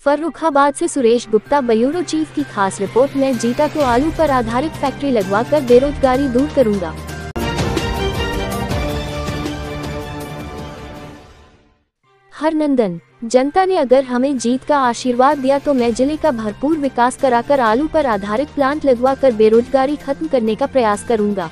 फर्रुखाबाद से Suresh Gupta, bureau chief की खास रिपोर्ट में जीता तो आलू पर आधारित फैक्ट्री लगवाकर बेरोजगारी दूर करूंगा। हरनंदन, जनता ने अगर हमें जीत का आशीर्वाद दिया तो मैं जिले का भरपूर विकास कराकर आलू पर आधारित प्लांट लगवाकर बेरोजगारी खत्म करने का प्रयास करूंगा।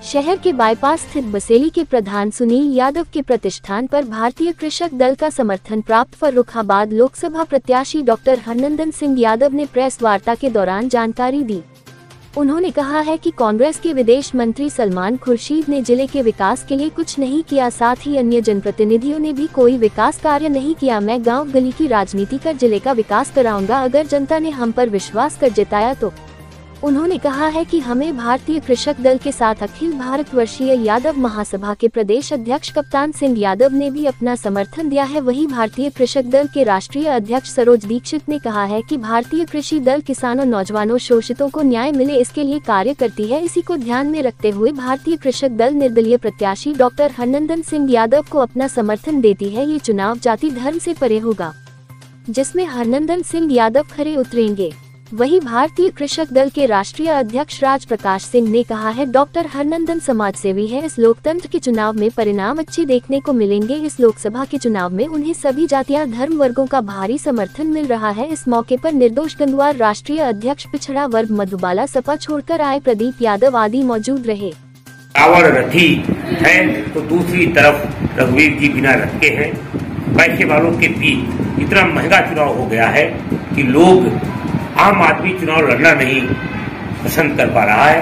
शहर के बाईपास स्थित बसेली के प्रधान सुनील यादव के प्रतिष्ठान पर भारतीय कृषक दल का समर्थन प्राप्त फर्रुखाबाद लोकसभा प्रत्याशी डॉक्टर हरनंदन सिंह यादव ने प्रेस वार्ता के दौरान जानकारी दी। उन्होंने कहा है कि कांग्रेस के विदेश मंत्री सलमान खुर्शीद ने जिले के विकास के लिए कुछ नहीं किया, साथ ही अन्य जनप्रतिनिधियों ने भी कोई विकास कार्य नहीं किया। मैं गांव गली की राजनीति कर जिले का विकास कराऊंगा अगर जनता ने हम पर विश्वास कर जिताया तो। उन्होंने कहा है कि हमें भारतीय कृषक दल के साथ अखिल भारतवर्षीय यादव महासभा के प्रदेश अध्यक्ष कप्तान सिंह यादव ने भी अपना समर्थन दिया है। वहीं भारतीय कृषक दल के राष्ट्रीय अध्यक्ष सरोज दीक्षित ने कहा है कि भारतीय कृषि दल किसानों, नौजवानों, शोषितों को न्याय मिले इसके लिए कार्य करती है। इसी को ध्यान में रखते हुए भारतीय कृषक दल निर्दलीय प्रत्याशी डॉक्टर हरनंदन सिंह यादव को अपना समर्थन देती है। ये चुनाव जाति धर्म से परे होगा, जिसमें हरनंदन सिंह यादव खरे उतरेंगे। वहीं भारतीय कृषक दल के राष्ट्रीय अध्यक्ष राज प्रकाश सिंह ने कहा है, डॉक्टर हरनंदन समाजसेवी है। इस लोकतंत्र के चुनाव में परिणाम अच्छे देखने को मिलेंगे। इस लोकसभा के चुनाव में उन्हें सभी जातियां, धर्म, वर्गों का भारी समर्थन मिल रहा है। इस मौके पर निर्दोष गंगवार राष्ट्रीय अध्यक्ष पिछड़ा वर्ग मधुबाला, सपा छोड़कर आए प्रदीप यादव आदि मौजूद रहे। रावण रथी है तो दूसरी तरफ रघुवीर जी बिना रथ के हैं। पैसे वालों के बीच इतना महंगा चुनाव हो गया है कि लोग, आम आदमी चुनाव लड़ना नहीं पसंद कर पा रहा है।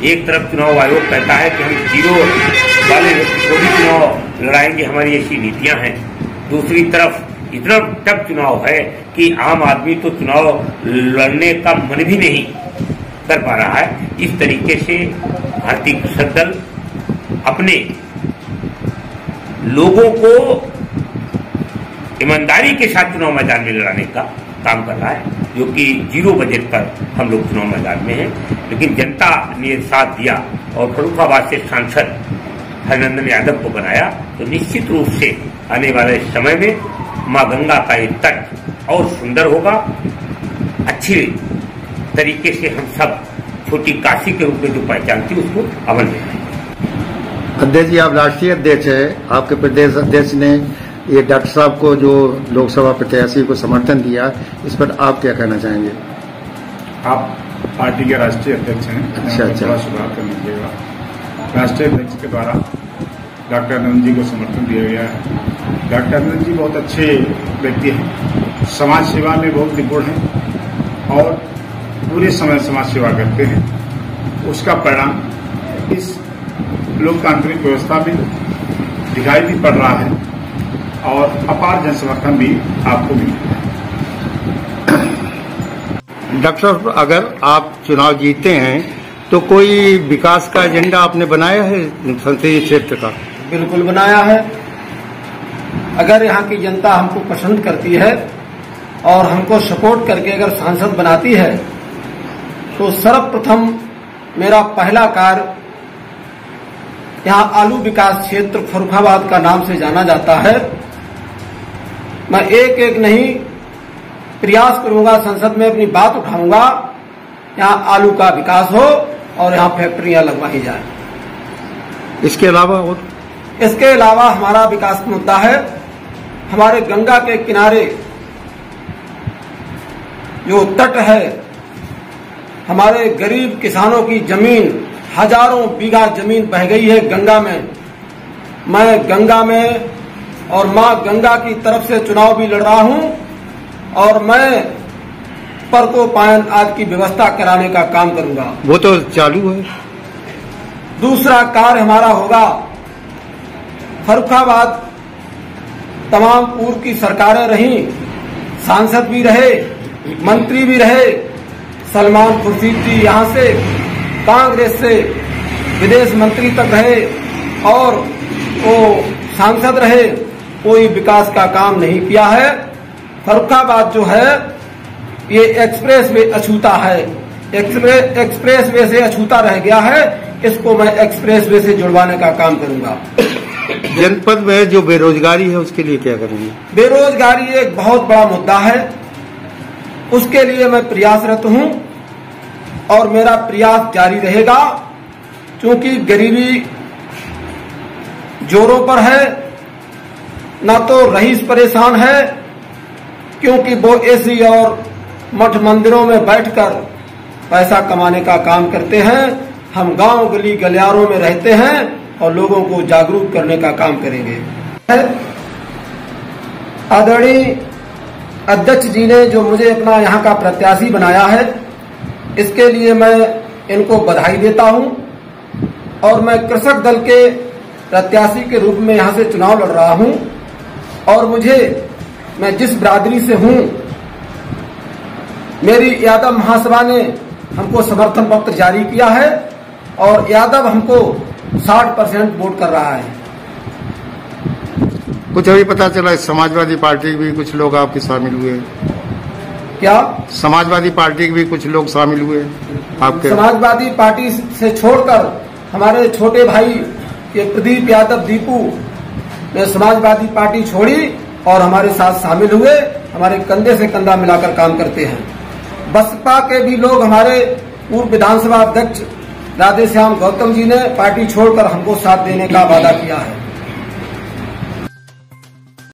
एक तरफ चुनाव आयोग कहता है कि हम जीरो वाले को भी चुनाव लड़ाएंगे, हमारी ऐसी नीतियां हैं। दूसरी तरफ इतना टफ चुनाव है कि आम आदमी तो चुनाव लड़ने का मन भी नहीं कर पा रहा है। इस तरीके से भारतीय कृषक दल अपने लोगों को ईमानदारी के साथ चुनाव मैदान में लड़ाने का काम कर रहा है, जो कि जीरो बजट पर हम लोग चुनाव मैदान में हैं। लेकिन जनता ने साथ दिया और फर्रुखाबाद से सांसद हरनंदन यादव को बनाया, तो निश्चित रूप से आने वाले समय में मां गंगा का ये तट और सुंदर होगा। अच्छी तरीके से हम सब छोटी काशी के रूप में जो पहचान थी उसको अमल में लाएंगे। अध्यक्ष जी, आप राष्ट्रीय अध्यक्ष है, आपके प्रदेश अध्यक्ष ने ये डॉक्टर साहब को जो लोकसभा प्रत्याशी को समर्थन दिया, इस पर आप क्या कहना चाहेंगे? आप पार्टी के राष्ट्रीय अध्यक्ष हैं। अच्छा। थोड़ा सुधार कर लीजिएगा। राष्ट्रीय अध्यक्ष के द्वारा डॉक्टर हरनंदन जी को समर्थन दिया गया है। डॉक्टर हरनंदन जी बहुत अच्छे व्यक्ति हैं, समाज सेवा में बहुत निपुण हैं और पूरे समय समाज सेवा करते हैं। उसका परिणाम इस लोकतांत्रिक व्यवस्था में दिखाई भी पड़ रहा है और अपार जन समर्थन भी आपको मिलेगा। डॉक्टर साहब, अगर आप चुनाव जीतते हैं तो कोई विकास का एजेंडा आपने बनाया है संसदीय क्षेत्र का? बिल्कुल बनाया है। अगर यहाँ की जनता हमको पसंद करती है और हमको सपोर्ट करके अगर सांसद बनाती है तो सर्वप्रथम मेरा पहला कार्य, यहाँ आलू विकास क्षेत्र फर्रुखाबाद का नाम से जाना जाता है, मैं एक एक नहीं प्रयास करूंगा, संसद में अपनी बात उठाऊंगा, यहाँ आलू का विकास हो और यहाँ फैक्ट्रियां लगवाई जाए। इसके अलावा हमारा विकास का मुद्दा है, हमारे गंगा के किनारे जो तट है, हमारे गरीब किसानों की जमीन, हजारों बीघा जमीन बह गई है गंगा में। मैं गंगा में और मां गंगा की तरफ से चुनाव भी लड़ रहा हूं और मैं परकोपायन आदि की व्यवस्था कराने का काम करूंगा। वो तो चालू है। दूसरा कार्य हमारा होगा, फर्रुखाबाद तमाम पूर्व की सरकारें रहीं, सांसद भी रहे, मंत्री भी रहे, सलमान खुर्शीद जी यहाँ से कांग्रेस से विदेश मंत्री तक रहे और वो सांसद रहे, कोई विकास का काम नहीं किया है। फर्रुखाबाद जो है ये एक्सप्रेस वे अछूता है, एक्सप्रेस वे से अछूता रह गया है, इसको मैं एक्सप्रेस वे से जुड़वाने का काम करूंगा। जनपद में जो बेरोजगारी है उसके लिए क्या करेंगे? बेरोजगारी एक बहुत बड़ा मुद्दा है। उसके लिए मैं प्रयासरत हूं और मेरा प्रयास जारी रहेगा, क्योंकि गरीबी जोरों पर है, ना तो रईस परेशान है, क्योंकि वो एसी और मठ मंदिरों में बैठकर पैसा कमाने का काम करते हैं। हम गांव गली गलियारों में रहते हैं और लोगों को जागरूक करने का काम करेंगे। आदरणीय अध्यक्ष जी ने जो मुझे अपना यहाँ का प्रत्याशी बनाया है, इसके लिए मैं इनको बधाई देता हूँ और मैं कृषक दल के प्रत्याशी के रूप में यहाँ से चुनाव लड़ रहा हूँ और मैं जिस बिरादरी से हूँ, मेरी यादव महासभा ने हमको समर्थन पत्र जारी किया है और यादव हमको 60% वोट कर रहा है। कुछ अभी पता चला समाजवादी पार्टी के भी कुछ लोग आपके शामिल हुए। क्या समाजवादी पार्टी के भी कुछ लोग शामिल हुए आपके? समाजवादी पार्टी से छोड़कर हमारे छोटे भाई के प्रदीप यादव दीपू ने समाजवादी पार्टी छोड़ी और हमारे साथ शामिल हुए। हमारे कंधे से कंधा मिलाकर काम करते हैं। बसपा के भी लोग, हमारे पूर्व विधानसभा अध्यक्ष राधेश्याम गौतम जी ने पार्टी छोड़कर हमको साथ देने का वादा किया है।